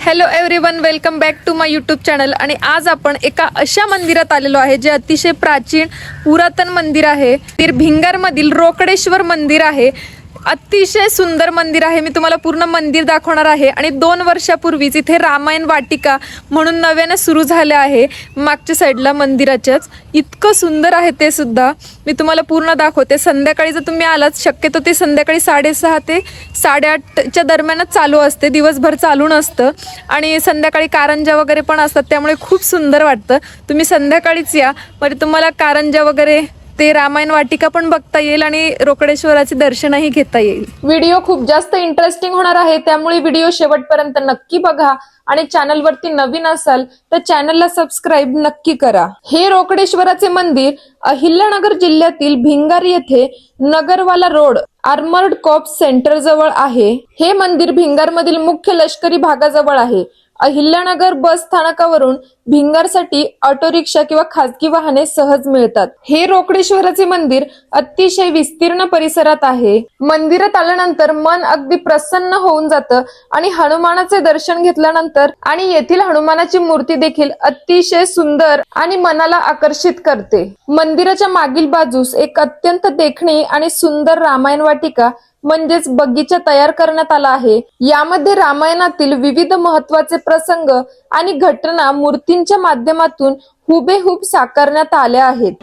Hello everyone, welcome back to my YouTube channel. आणि आज आपण एका अशा मंदिरात आलेलो आहे जे अतिशय प्राचीन पुरातन मंदिर आहे। भिंगारमधील रोकडेश्वर मंदिर आहे। अतिशय सुंदर मंदिर आहे। मी तुम्हाला पूर्ण मंदिर दाखवणार आहे। आणि 2 वर्षापूर्वीच इथे रामायण वाटिका म्हणून नव्याने सुरू झाले आहे। मागच्या साईडला मंदिराच्याच इतकं सुंदर आहे ते सुद्धा मी तुम्हाला पूर्ण दाखवते। संध्याकाळी जर तुम्ही आलात, शक्यतो ते संध्याकाळी 6:30 ते 8:30च्या दरम्यानच चालू असते, दिवसभर चालू नसतं। आणि संध्याकाळी कारंजा वगैरे पण असतात, त्यामुळे खूप सुंदर वाटतं। तुम्ही संध्याकाळीच या, म्हणजे तुम्हाला कारंजा वगैरे ते रामायण वाटिका पण बघता येईल आणि रोकडेश्वराचे दर्शनही घेता येईल। व्हिडिओ खूप जास्त इंटरेस्टिंग होणार आहे, त्यामुळे व्हिडिओ शेवटपर्यंत नक्की बघा। आणि चॅनलवरती नवीन असाल तर चॅनलला सबस्क्राईब नक्की करा। हे रोकडेश्वराचे मंदिर अहिल्यानगर जिल्ह्यातील भिंगार येथे Nagarwala road armoured corps centre जवळ आहे। हे मंदिर भिंगारमधील मुख्य लष्करी भागाजवळ आहे। अहिल्यानगर बस स्थानकावरून भिंगारसाठी ऑटो रिक्षा किंवा खासगी वाहने सहज मिळतात। हे रोकडेश्वराचे मंदिर अतिशय विस्तीर्ण परिसरात आहे। मंदिरात आल्यानंतर मन अगदी प्रसन्न होऊन जातं आणि हनुमानाचे दर्शन घेतल्यानंतर आणि येथील हनुमानाची मूर्ती देखील अतिशय सुंदर आणि मनाला आकर्षित करते। मंदिराच्या मागील बाजूस एक अत्यंत देखणी आणि सुंदर रामायण वाटिका म्हणजेच बगीचा तयार करण्यात आला आहे। यामध्ये रामायणातील विविध महत्त्वाचे प्रसंग आणि घटना मूर्तींच्या माध्यमातून हुबेहूब साकारण्यात आल्या आहेत।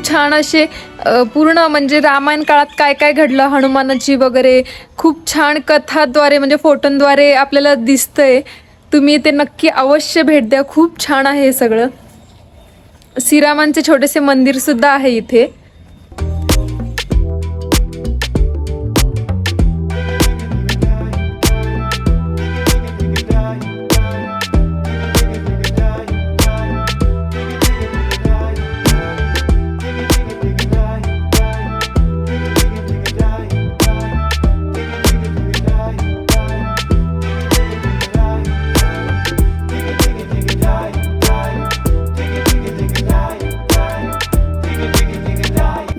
छान असे पूर्ण म्हणजे रामायण काळात काय काय घडलं, हनुमानाची वगैरे खूप छान कथाद्वारे म्हणजे फोटोंद्वारे आपल्याला दिसतंय। तुम्ही ते नक्की अवश्य भेट द्या, खूप छान आहे हे सगळं। श्रीरामांचे छोटेसे मंदिर सुद्धा आहे इथे।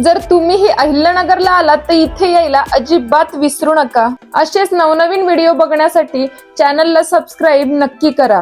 जर तुम्हीही अहिल्यानगरला आलात तर इथे यायला अजिबात विसरू नका। असेच नवनवीन व्हिडिओ बघण्यासाठी चॅनलला सबस्क्राईब नक्की करा।